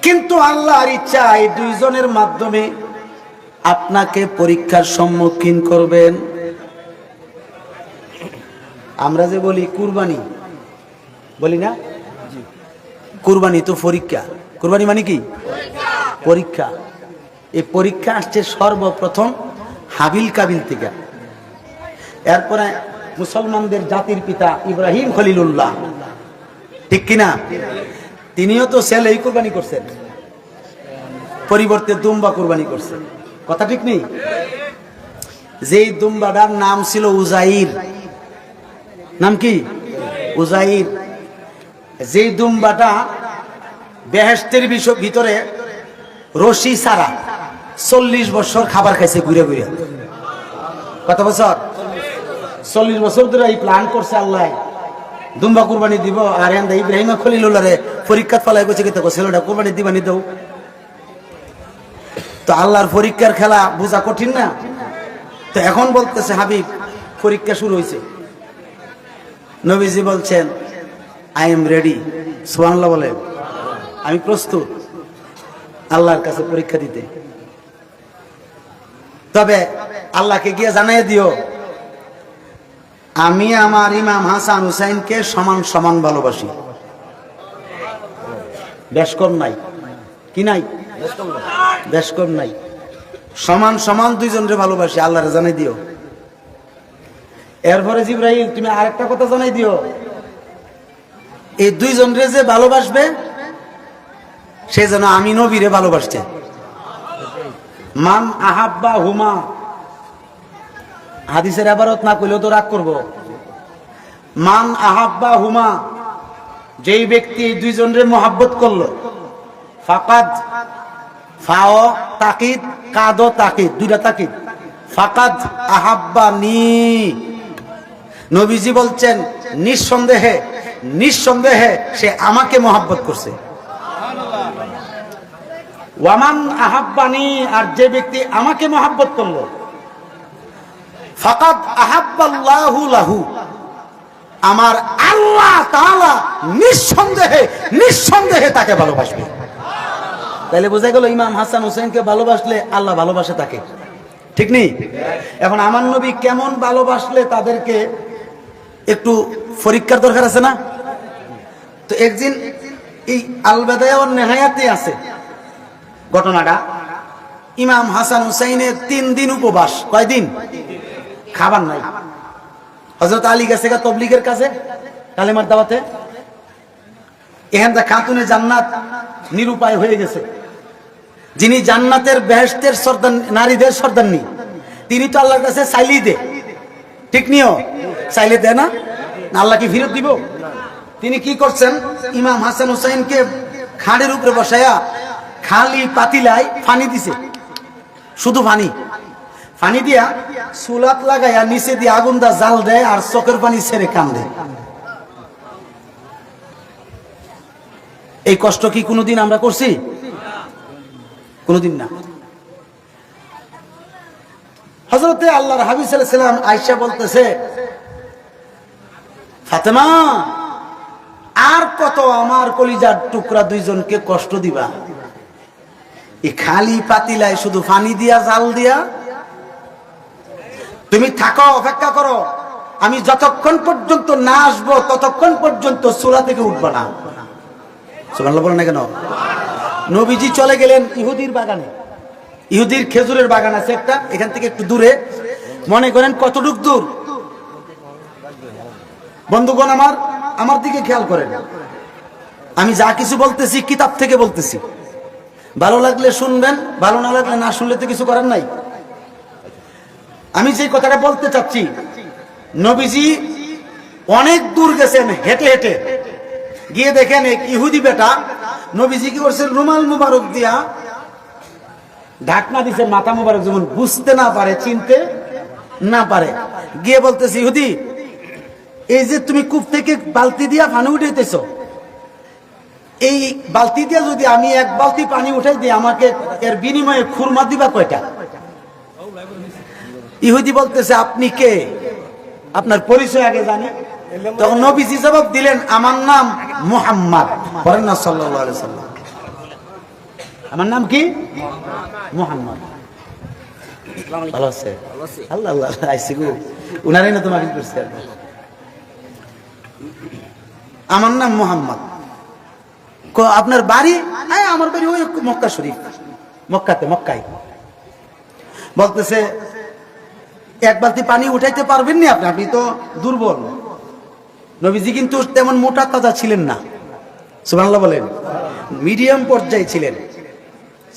কিন্তু আল্লাহর ইচ্ছা এই দুইজনের মাধ্যমে আপনাকে পরীক্ষার সম্মুখীন করবেন। আমরা যে বলি কুরবানি, বলি না? কুরবানি তো পরীক্ষা। কুরবানি মানে কি? পরীক্ষা। এই পরীক্ষা আসছে সর্বপ্রথম হাবিল কাবিল থেকে। এরপরে মুসলমানদের জাতির পিতা ইব্রাহিম খলিলুল্লাহ, ঠিক কিনা? তিনিও তো ছেলেই কুরবানি করছেন, পরিবর্তে দুম্বা কুরবানি করছেন। কথা ঠিক নেই? যেই দুম্বাটার নাম ছিল উজাইর, নাম কি? উজাইর। যেই দুম্বাটা বেহেশতের ভিতরে রশি ছাড়া 40 বছর খাবার খাইছে ঘুরে ঘুরে। কত বছর? 40 বছর ধরে এই প্ল্যান করছে আল্লাহ দুম্বা কুরবানি দিব। আর ইব্রাহিম খলিলুল্লাহরে পরীক্ষা ফলাই গেছে, কিন্তু ছেলেটা কুরবানি দিবানি দাও। তো আল্লাহর পরীক্ষার খেলা বোঝা কঠিন না? তো এখন বলতেছে হাবিব পরীক্ষা শুরু হয়েছে, নবীজি বলছেন আই এম রেডি, সুবহানাল্লাহ বলেন, আমি প্রস্তুত আল্লাহর কাছে পরীক্ষা দিতে। তবে আল্লাহকে গিয়ে জানাই দিও আমি আমার ইমাম হাসান হুসাইনকে সমান সমান ভালোবাসি। বেশ কম নাই, কি নাই, বেশ কম নাই, সমান সমান দুইজনরে ভালোবাসি, আল্লাহরে জানাই দিও। এরপরে জিবরাইল তুমি আরেকটা কথা জানাই দিও, এই দুইজনরে যে ভালোবাসবে সে যেন আমি নবীরে ভালোবাসছে। মান আহাব্বা হুমা, হাদিসের ইবারত না কইলেও তো রাগ করব। মান আহাব্বা হুমা, যেই ব্যক্তি এই দুইজনরে মোহাব্বত করলো, ফাকাদ, ফাও তাকিদ, কাদ তাকিদ, দুইটা তাকিদ, ফাকাদ আহাব্বানি, নবীজি বলছেন নিঃসন্দেহে নিঃসন্দেহে সে আমাকে মোহাব্বত করছে। ওয়ামান আহাব্বানি, আর যে ব্যক্তি আমাকে মোহাব্বত করলো, ফাকাদ আহাব্বাল্লাহু লাহু, আমার আল্লাহ তাআলা নিঃসন্দেহে নিঃসন্দেহে তাকে ভালোবাসবে। তাহলে বোঝা গেল ইমাম হাসান হুসাইনকে ভালোবাসলে আল্লাহ ভালোবাসে তাকে, ঠিক নেই? এখন আমার নবী কেমন ভালোবাসলে তাদেরকে একটু পরীক্ষার দরকার আছে না? তো একদিন এই আল বাদায়া ওয়ান নিহায়াতে আছে ঘটনাটা, ইমাম হাসান হুসাইনের 3 দিন উপবাস। কয়দিন? খাবার নাই। হযরত আলী গেছে গা তবলিগের কাছে কালেমার দাওয়াতে, এখানটা খাতুনে জান্নাত নিরুপায় হয়ে গেছে। যিনি জান্নাতের বেহেশতের সর্দার, নারীদের সর্দারনি, তিনি তো আল্লাহর কাছে চাইলেই দে, ঠিক নিও, চাইলে দে না, আল্লাহ কি ফিরত দিব? তিনি কি করছেন, ইমাম হাসান হুসাইনকে খাড়ের উপরে বসায়া খালি পাতিলায় পানি দিছে, শুধু পানি, পানি দিয়া সুলাত লাগাইয়া নিচে দিয়ে আগুন দা জাল দেয় আর চোখের পানি ছেড়ে কান্দে। এই কষ্ট কি কোনোদিন আমরা করছি? কোনোদিন না। হযরতে আল্লাহর হাবিব সাল্লাল্লাহু আলাইহি সাল্লাম আয়েশা বলতেছে, ফাতেমা আর কত আমার কলিজার টুকরা দুইজনকে কষ্ট দিবা? এই খালি পাতিলায় শুধু পানি দিয়া জাল দিয়া, তুমি থাকো, অপেক্ষা করো, আমি যতক্ষণ পর্যন্ত না আসবো ততক্ষণ পর্যন্ত চুলা থেকে উঠবা না। সুবহানাল্লাহ বলেন না কেন? নবীজি চলে গেলেন ইহুদির বাগানে, ইহুদির খেজুরের বাগান আছে একটা, এখান থেকে একটু দূরে, মনে করেন কতটুক দূর? বন্ধুগণ আমার, আমার দিকে খেয়াল করেন, আমি যা কিছু বলতেছি কিতাব থেকে বলতেছি, ভালো লাগলে শুনবেন, ভালো না লাগলে না শুনলে তো কিছু করার নাই। আমি যে কথাটা বলতে চাচ্ছি, নবীজি অনেক দূর গেছেন হেঁটে হেঁটে, গিয়ে দেখেন এক ইহুদি বেটা, নবীজি কি করছেন, রুমাল মুবারক দিয়া ঢাকনা দিচ্ছেন মাথা মুবারক, যেমন বুঝতে না পারে, চিনতে না পারে। গিয়ে বলতেছে, ইহুদি এই যে তুমি কূপ থেকে বালতি দিয়া পানি উঠাইতেছ, এই বালতি দিয়া যদি আমি এক বালতি পানি উঠাই দিই, আমাকে এর বিনিময়ে খুরমা দিবা কয়টা? ইহুদি বলতেছে, আপনি কে? আপনার পরিচয় আগে জানি। তখন নবীজি জবাব দিলেন, আমার নাম মুহাম্মদ, বলেন না সাল্লাল্লাহু আলাইহি সাল্লাম। আমার নাম কি? মুহাম্মদ। ভালো আছে? আল্লাহ আল্লাহ, আইসি গো, উনারই না তোমাকে করছে। আমার নাম মুহাম্মদ। আপনার বাড়ি? আমার বাড়ি ওই মক্কা শরীফ, মক্কাতে, মক্কায়। বলতেছে, এক বালতি পানি উঠাইতে পারবেন না আপনি? আপনি তো দুর্বল। নবীজি কিন্তু তেমন মোটা তাজা ছিলেন না, সুবহানাল্লাহ বলেন, মিডিয়াম পর্যায়ে ছিলেন,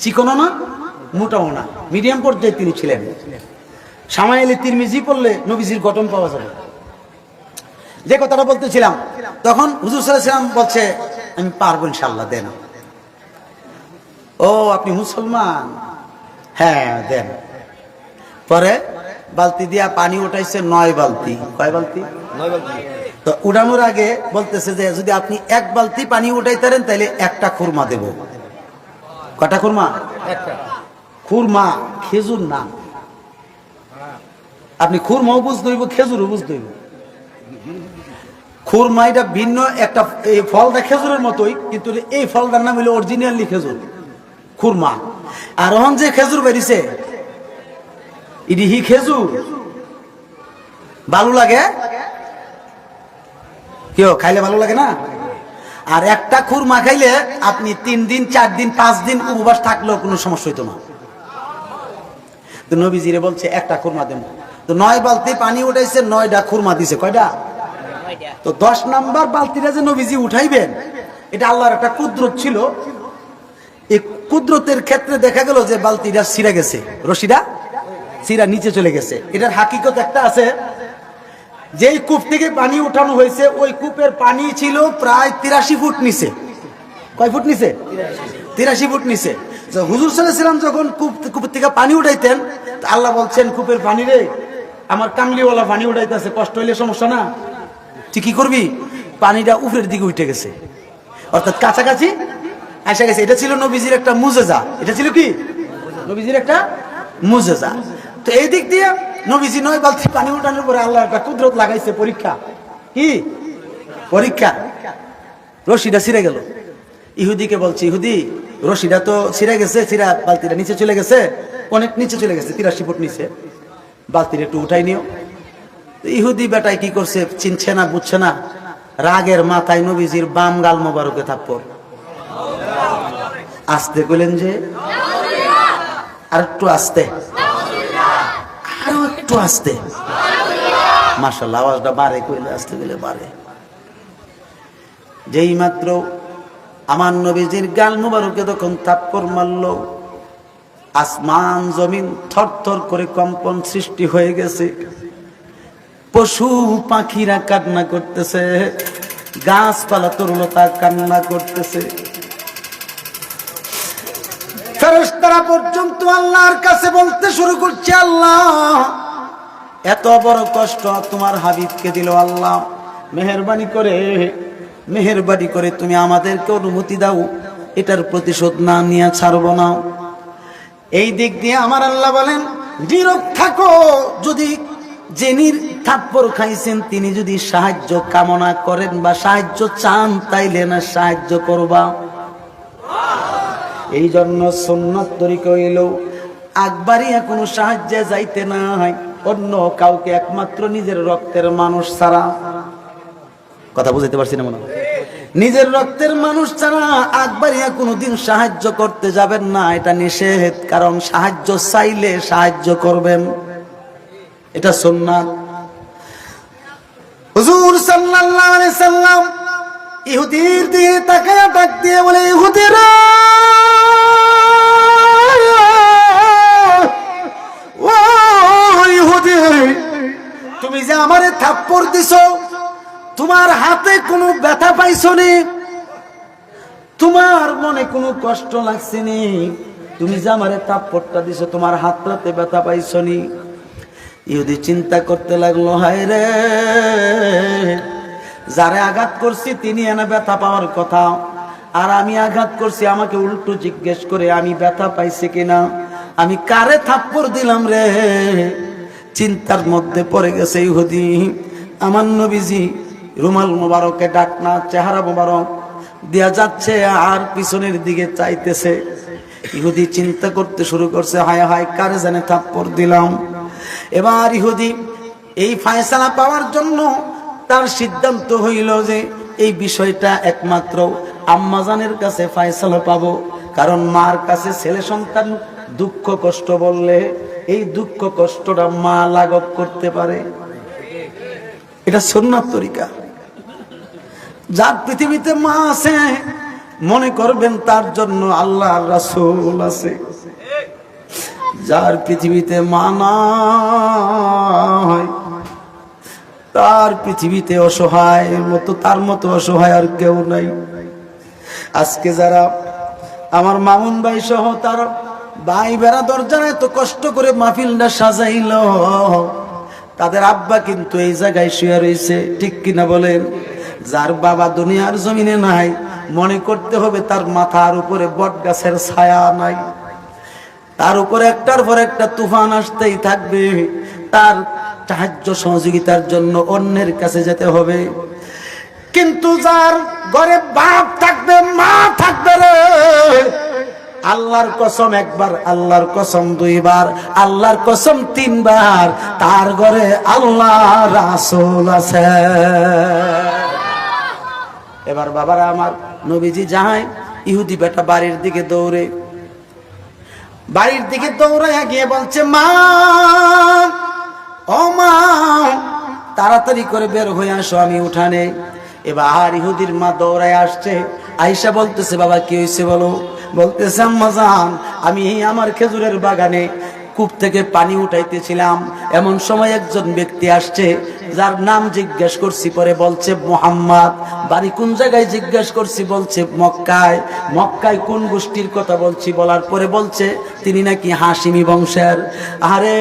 চিকনও না মোটাও না, মিডিয়াম পর্যায়ে তিনি ছিলেন। শামাইলে তিরমিজি পড়লে নবীজির গঠন পাওয়া যাবে। যে কথাটা বলতেছিলাম, তখন হুজুর সাল্লাল্লাহু আলাইহি ওয়াসাল্লাম বলছে, আমি পারবো ইনশাআল্লাহ, দেন। ও আপনি মুসলমান? হ্যাঁ দেন। পরে বালতি দিয়া পানি উঠাইছে 9 বালতি। কয় বালতি? 9 বালতি। তো উঠানোর আগে বলতেছে যে যদি আপনি এক বালতি পানি উঠাইতেন তাহলে একটা খুরমা দেব। কটা খুরমা? একটা। খুরমা, খেজুর না। আপনি খুরমাও বুঝতে হইব, খেজুরও বুঝতে হইব। খুরমা এটা ভিন্ন একটা, এই ফলটা খেজুরের মতোই, কিন্তু এই ফলটার নাম হলো অরিজিনালি খেজুর, খুরমা। আর এখন যে খেজুর বেরিয়েছে এটি হি খেজুর, ভালো লাগে কেউ খাইলে ভালো লাগে না? আর একটা খুরমা খাইলে আপনি 3 দিন 4 দিন 5 দিন উপবাস থাকলেও কোনো সমস্যা হইতো না। তো নবীজিরে বলছে একটা খুরমা দেন, তো 9 বালতি পানি উঠাইছে, 9টা খুরমা দিছে। কয়টা? তো 10 নাম্বার বালতিটা যে নবীজি উঠাইবেন, এটা আল্লাহর একটা কুদরত ছিল। এই কুদরতের ক্ষেত্রে দেখা গেল যে বালতিটা ছিঁড়ে গেছে, রশিটা ছিঁড়া নিচে চলে গেছে। এটার হাকিকত একটা আছে, যেই কূপ থেকে পানি উঠানো হয়েছে ওই কূপের পানি ছিল প্রায় 83 ফুট নিচে। কয় ফুট নিচে? 83 ফুট নিচে। হুজুর সাল্লাল্লাহু আলাইহি ওয়াসাল্লাম যখন কূপ থেকে পানি উঠাইতেন, আল্লাহ বলছেন কূপের পানি রে, আমার কামলিওয়ালা পানি উঠাইতেছে, কষ্ট হইলে সমস্যা না, তুই কি করবি? পানিটা উপরের দিকে উঠে গেছে, অর্থাৎ কাছাকাছি এসে গেছে। এটা ছিল নবীজির একটা মুজেজা। এটা ছিল কি? নবীজির একটা মুজেজা। তো এই দিক দিয়ে নবীজি 9 বালতি পানি উঠানোর পরে আল্লাহ একটা কুদরত লাগাইছে, পরীক্ষা। কি পরীক্ষা? রশিটা ছিঁড়ে গেল। ইহুদিকে বলছে, ইহুদি রশিটা তো ছিঁড়ে গেছে, ছিঁড়া বালতিটা নিচে চলে গেছে, অনেক নিচে চলে গেছে, 83 ফুট নিচে, বালতিটা একটু উঠাই নিও। ইহুদি বেটায় কি করছে, চিনছে না, বুঝছে না, রাগের মাথায় নবীজির বাম গাল মোবারকে থাপ্পড়। আস্তে কইলেন যে, আর একটু আস্তে, আরো একটু আস্তে, মাশাআল্লাহ আওয়াজটা বাড়ে, কইলে আস্তে কইলে বাড়ে। যেই মাত্র আমার নবীজির গাল মোবারকে তখন থাপ্পড় মারল, আসমান জমিন থরথর করে কম্পন সৃষ্টি হয়ে গেছে। পশু পাখিরা কান্না করতেছে, গাছপালা তরুলতা কান্না করতেছে, ফেরেশতারা পর্যন্ত আল্লাহর কাছে বলতে শুরু করছে, আল্লাহ এত বড় কষ্ট তোমার হাবিবকে দিল, আল্লাহ মেহেরবানি করে তুমি আমাদেরকে অনুমতি দাও, এটার প্রতিশোধ না নিয়ে ছাড়ব না। এই দিক দিয়ে আমার আল্লাহ বলেন, নীরব থাকো, যদি যিনি থাপ্পড় খাইছেন তিনি যদি সাহায্য কামনা করেন বা সাহায্য চান, তাইলে না সাহায্য করবা। এই জন্য সুন্নাত তরিকা হইল আকবারিয়া কোনো সাহায্যে যাইতে নাই অন্য কাউকে, একমাত্র নিজের রক্তের মানুষ ছাড়া। কথা বুঝাইতে পারছি না মনে হয়? নিজের রক্তের মানুষ ছাড়া আকবারিয়া কোনোদিন সাহায্য করতে যাবেন না, এটা নিষেধ। কারণ সাহায্য চাইলে সাহায্য করবেন, এটা সুন্নাত। হুজুর সাল্লাল্লাহু আলাইহি সাল্লাম ইহুদির দিকে তাকায়া ডাক দিয়ে বলে, ইহুদিরা ও ইহুদি, তুমি যে আমারে থাপ্পড় দিছো, তোমার হাতে কোনো ব্যথা পাইছো নি? তোমার মনে কোনো কষ্ট লাগছে নি? তুমি যে আমারে থাপ্পড়টা দিছো, তোমার হাতটাতে ব্যথা পাইছো নি? ইহুদি চিন্তা করতে লাগলো, হায় রে, যারে আঘাত করছি তিনি এনে ব্যথা পাওয়ার কথা, আর আমি আঘাত করছি, আমাকে উল্টো জিজ্ঞেস করে আমি ব্যথা পাইছি কিনা, আমি কারে থাপ্পড় দিলাম রে? চিন্তার মধ্যে পড়ে গেছে ইহুদি। আমার নবীজি রুমাল মোবারকে ডাকনা, চেহারা মোবারক দিয়া যাচ্ছে আর পিছনের দিকে চাইতেছে। ইহুদি চিন্তা করতে শুরু করছে, হায় হায়, কারে জানে থাপ্পড় দিলাম। এবার ইহুদি এই ফায়সালা পাওয়ার জন্য তার সিদ্ধান্ত হইল যে এই বিষয়টা একমাত্র আম্মাজানের কাছে ফায়সালা পাবো। কারণ মার কাছে ছেলে সন্তান দুঃখ কষ্ট বললে এই দুঃখ কষ্টটা মা লাঘব করতে পারে, এটা সুন্নাত তরিকা। যার পৃথিবীতে মা আছে মনে করবেন তার জন্য আল্লাহর রাসূল আছে। যার পৃথিবীতে মা নাই তার পৃথিবীতে অসহায় মতো, তার মতো অসহায় আর কেউ নাই। আজকে যারা আমার মামুন ভাই সহ তার ভাই বেড়া দরজায় এত কষ্ট করে মাহফিলটা সাজাইল, তাদের আব্বা কিন্তু এই জায়গায় শুয়ে রয়েছে, ঠিক কিনা বলেন? যার বাবা দুনিয়ার জমিনে নাই, মনে করতে হবে তার মাথার উপরে বট গাছের ছায়া নাই, তার উপরে একটার পর একটা তুফান আসতেই থাকবে, তার সাহায্য সহযোগিতার জন্য অন্যের কাছে যেতে হবে। কিন্তু যার ঘরে বাপ থাকবে, মা থাকবে রে, আল্লাহর কসম একবার, আল্লাহর কসম দুইবার, আল্লাহর কসম তিনবার, তার ঘরে আল্লাহ রাসূল আছে। এবার বাবারা আমার, নবীজি যায়, ইহুদি বেটা বাড়ির দিকে দৌড়ে, বাড়ির দিকে দৌড়াইয়া গিয়ে বলছে, মা ও মা, তাড়াতাড়ি করে বের হয়ে আসো, আমি উঠানে। এবার ইহুদির মা দৌড়ায় আসছে, আয়েশা বলতেছে, বাবা কি হয়েছে বলো? বলতেছে, আম্মা জান, আমি আমার খেজুরের বাগানে কূপ থেকে পানি উঠাইতেছিলাম, এমন সময় একজন ব্যক্তি আসছে, যার নাম জিজ্ঞেস করছি, পরে বলছে মুহাম্মদ। বাড়ি কোন জায়গায় জিজ্ঞেস করছি, বলছে মক্কায়। মক্কায় কোন গোষ্ঠীর কথা বলছি, বলার পরে বলছে তিনি নাকি হাশিমি বংশের। আরে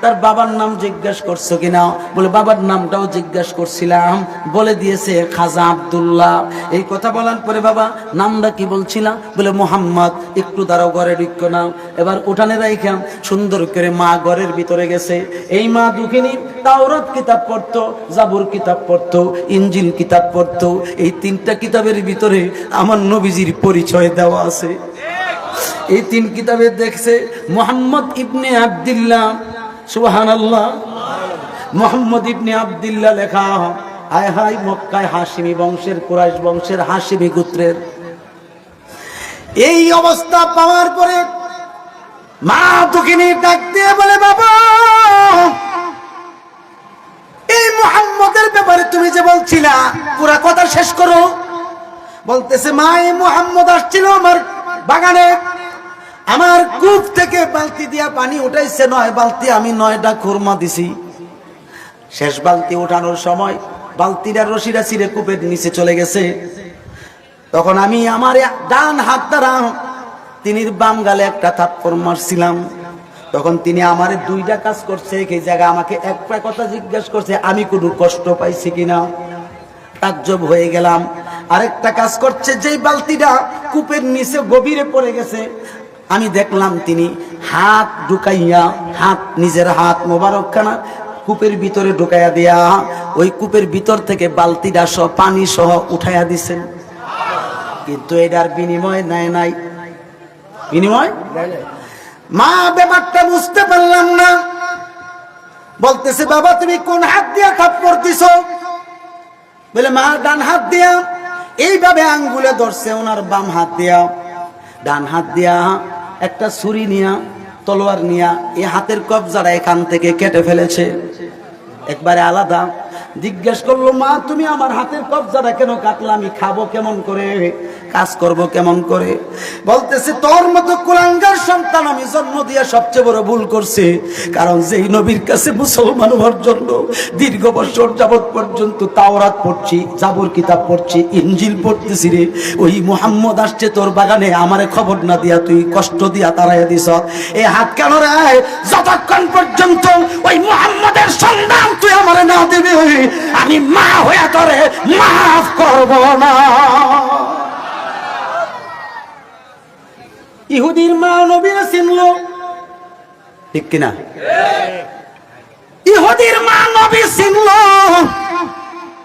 তার বাবার নাম জিজ্ঞেস করছো কিনা? বলে বাবার নামটাও জিজ্ঞেস করছিলাম, বলে দিয়েছে খাজা আব্দুল্লাহ। এই কথা বলার পরে, বাবা নামটা কি বলছিলাম? বলে মুহাম্মদ। একটু দাঁড়াও, ঘরে ঢুকো না। এবার উঠানে রাইখাম, সুন্দর করে মা ঘরের ভিতরে গেছে। এই মা দুঃখিনী তাওরাত কিতাব পড়তো, জাবুর কিতাব পড়তো, ইনজিল কিতাব পড়তো। এই তিনটা কিতাবের ভিতরে আমার নবীজির পরিচয় দেওয়া আছে। এই তিন কিতাবে দেখছে মুহাম্মদ ইবনে আব্দুল্লাহ, সুবহানাল্লাহ, মুহাম্মদ ইবনে আব্দুল্লাহ লেখা। হায় হায়, মক্কায় হাশিমি বংশের, কুরাইশ বংশের হাশিমি গোত্রের। এই অবস্থা পাওয়ার পরে মা দুঃখিনী ডাক দিয়ে বলে, বাবা এই মুহাম্মদের ব্যাপারে তুমি যে বলছিলা, পুরা কথা শেষ করো। বলতেছে, মা এই মুহাম্মদ আসছিল আমার বাগানে, আমার কূপ থেকে বালতি দিয়া পানি উঠাইছে 9 বালতি, আমি 9টা খুরমা দিছি। শেষ বালতি উঠানোর সময় বালতিটা রশিটা ছিঁড়ে কূপের নিচে চলে গেছে। তখন আমি আমার ডান হাত দ্বারা তিনি বাম গালে একটা থাপ্পড় মারছিলাম। তখন তিনি আমার 2টা কাজ করছে, এই জায়গায় আমাকে একটা কথা জিজ্ঞেস করছে, আমি কোনো কষ্ট পাইছি কিনা। তাজ্জব হয়ে গেলাম। আরেকটা কাজ করছে, যেই বালতিটা কূপের নিচে গভীরে পড়ে গেছে, আমি দেখলাম তিনি হাত ঢুকাইয়া, হাত নিজের হাত মোবারকখানা কূপের ভিতরে ঢুকাইয়া দিয়া ওই কূপের ভিতর থেকে বালতিটা সহ পানি সহ উঠাইয়া দিছেন। কিন্তু এটার বিনিময় নেয় নাই। বিনিময় মা ব্যাপারটা বুঝতে পারলাম না। বলতেছে, বাবা তুমি কোন হাত দিয়া থাপ্পড় দিছো? বলে মা ডান হাত দিয়া। এইভাবে আঙ্গুলে ধরছে ওনার বাম হাত দিয়া, ডান হাত দিয়া একটা ছুরি নিয়া, তলোয়ার নিয়া এই হাতের কবজাটা এখান থেকে কেটে ফেলেছে, একবারে আলাদা। জিজ্ঞেস করলো, মা তুমি আমার হাতের কবজাটা কেন কাটলা? আমি খাবো কেমন করে, কাজ করব কেমন করে? বলতেছে, তোর মতো কুলাঙ্গার সন্তান আমি জন্ম দিয়ে সবচেয়ে বড় ভুল করছে। কারণ যেই নবীর কাছে মুসলমান হওয়ার জন্য দীর্ঘ বছর যাবত পর্যন্ত তাওরাত পড়ছি, জাবুর কিতাব পড়ছি, ইনজিল পড়তেছি রে, ওই মুহাম্মদ আসছে তোর বাগানে, আমারে খবর না দিয়া তুই কষ্ট দিয়া তাড়াইয়া দিস। এই হাত কেন রে? যতক্ষণ পর্যন্ত ওই মুহাম্মদের সন্ধান তুই আমারে না দিবি, আমি মা হইয়া তোরে মাফ করব না। ইহুদির মা নবীরে চিনলো, ঠিক কিনা? ইহুদির মা নবী চিনলো,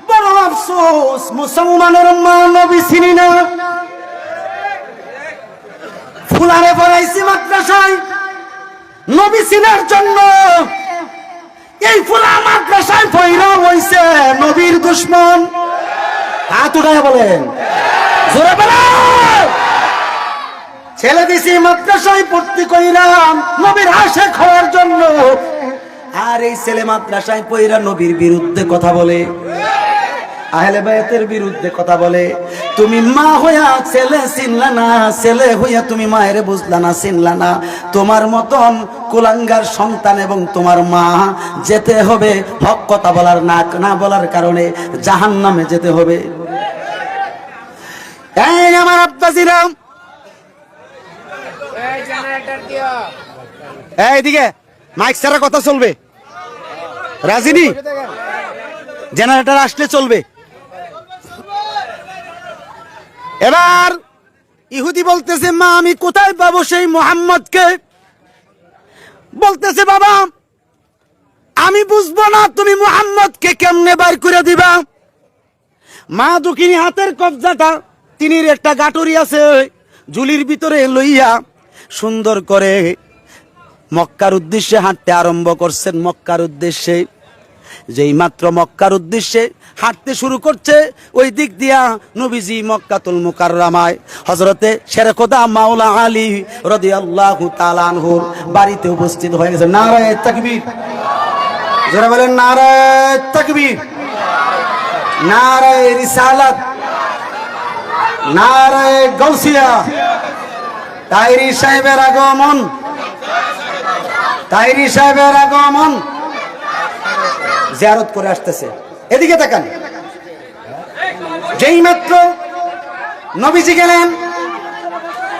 বড় আফসোস মুসলমানের মা নবী চিনি না। ফুলারে পড়াইছি মাদ্রাসায় নবী চিনার জন্য, এই ফুলা মাদ্রাসায় পয়রা হইছে নবীর দুশমন। হাত উঠায় বলেন, জোরে বলেন। ছেলে দিছি মাদ্রাসায় ভর্তি কইরাম নবীর আশিক হওয়ার জন্য, আর এই ছেলে মাদ্রাসায় পয়রা নবীর বিরুদ্ধে কথা বলে, আহলে বায়াতের বিরুদ্ধে কথা বলে। তুমি মা হইয়া ছেলে চিনলা না, ছেলে হইয়া তুমি মায়ের বুঝলা না, চিনলা না। তোমার মতন কুলাঙ্গার সন্তান এবং তোমার মা যেতে হবে হক কথা বলার না বলার কারণে জাহান্নামে যেতে হবে। এই আমার আব্বাজিরা, এইদিকে মাইক ছাড়া কথা চলবে, রাজিনী জেনারেটর আসলে চলবে। এবার ইহুদি বলতেছে, মা আমি কোথায় পাবো সেই মুহাম্মদকে? বলতেছে, বাবা আমি বুঝবো না তুমি মুহাম্মদকে কেমনে বাইর করে দিবা। মা দুঃখিনী হাতের কবজাটা তিনির একটা গাটুরি আছে ঝুলির ভিতরে লইয়া সুন্দর করে মক্কার উদ্দেশ্যে হাঁটতে আরম্ভ করছেন। মক্কার উদ্দেশ্যে যেই মাত্র মক্কার উদ্দেশ্যে হাঁটতে শুরু করছে, ওই দিক দিয়া নবীজি মক্কাতুল মুকাররমায় হযরতে শেরে খোদা মাওলা আলী রাদিয়াল্লাহু তাআলা আনহুর বাড়িতে উপস্থিত হয়ে গেছে। নারায়ে তাকবীর, যারা বলেন নারায়ে তাকবীর, নারায়ে রিসালাত, নারায়ে গাউসিয়া। তাইরি সাহেবের আগমন, তাইরি সাহেবের আগমন জিয়ারত করে আসতেছে। এদিকে তাকান, যেই মাত্র নবীজি গেলেন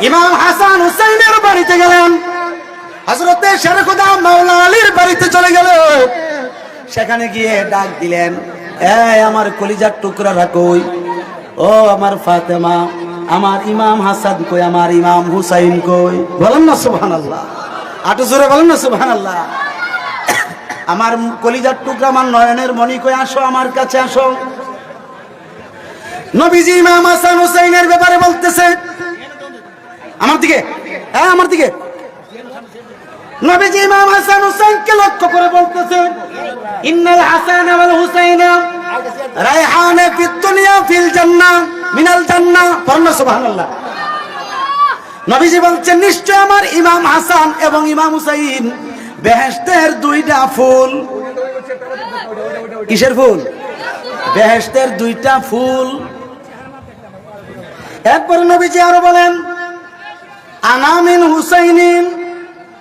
ইমাম হাসান হুসাইনের বাড়িতে গেলেন, হযরতে শেরে খোদা মাওলা আলীর বাড়িতে চলে গেল। সেখানে গিয়ে ডাক দিলেন, এই আমার কলিজার টুকরারা কই? ও আমার ফাতেমা, আমার ইমাম হাসান কই? আমার ইমাম হুসাইন কই? বলেন না সুবহানাল্লাহ, আটু জোরে বলেন না সুবহানাল্লাহ। আমার কলিজার টুকরা, আমার নয়নের মণি কই? আসো আমার কাছে আসো। নবীজি ইমাম হাসান হুসাইনের ব্যাপারে বলতেছে, আমার দিকে, হ্যাঁ আমার দিকে। নবীজি ইমাম হাসান হুসাইনকে লক্ষ্য করে বলতেছে, ইন্নাল হাসান ওয়াল হুসাইনা রায়হানা ফিদ দুনিয়া ফিল জান্নাহ মিনাল জান্নাহ। পড়না সুবহানাল্লাহ। নবীজি বলছেন, নিশ্চয় আমার ইমাম হাসান এবং ইমাম হুসাইন বেহেশতের দুইটা ফুল। কিসের ফুল? বেহেশতের দুইটা ফুল। এরপর নবীজি আরো বলেন, আনা মিন হুসাইনিন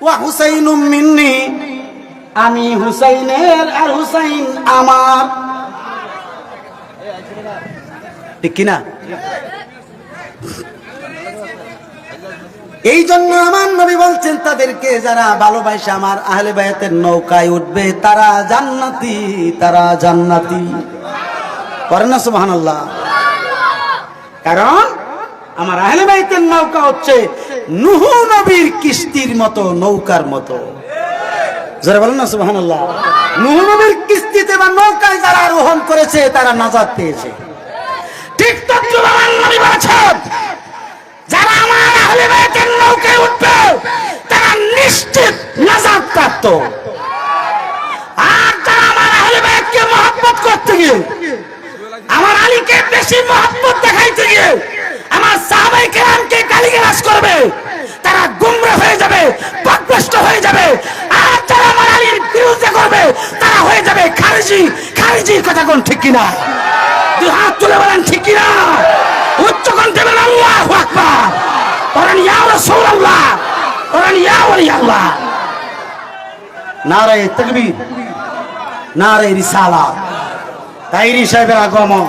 ওয়া হুসাইনুম মিন্নি, আমি হুসাইনের আর হুসাইন আমার। ঠিক কিনা? এই জন্য আমার নবী বলছেন, তাদেরকে যারা ভালোবাসে আমার আহলে বায়াতের নৌকায় উঠবে তারা জান্নাতি, তারা জান্নাতি। করেন না সুবহানাল্লাহ? কারণ আমার আহলে বায়াতের নৌকা হচ্ছে নূহ নবীর কিস্তির মতো, নৌকার মতো। যারা বলেন না সুবহানাল্লাহ। নূহ নবীর কিস্তিতে বা নৌকায় যারা আরোহণ করেছে তারা নাজাত পেয়েছে। ঠিক তদ্রুপ আমার নবী বলেছেন, যারা আমার আহলে বায়াতের নৌকায় উঠবে তারা নিশ্চিত নাজাত প্রাপ্ত। আর যারা আমার আহলে বায়াতকে মহব্বত করতে গিয়ে, আমার আলীকে বেশি মহব্বত দেখাইতে গিয়ে আমার সাহাবায়ে কেরামকে গালিগালাজ করবে, তারা গুমরা হয়ে যাবে, পথভ্রষ্ট হয়ে যাবে। আর যারা আমার আলীর বিরুদ্ধে করবে তারা হয়ে যাবে খারিজি। খারিজির কথা কোন ঠিক কিনা? দুই হাত তুলে বলেন ঠিক কিনা? উচ্চ কণ্ঠে বলেন আল্লাহু আকবার। বলেন ইয়া রাসূলুল্লাহ, বলেন ইয়া ওলি আল্লাহ। নারায়ে তাকবীর, নারায়ে রিসালাত। তাইরি সাহেবের আগমন।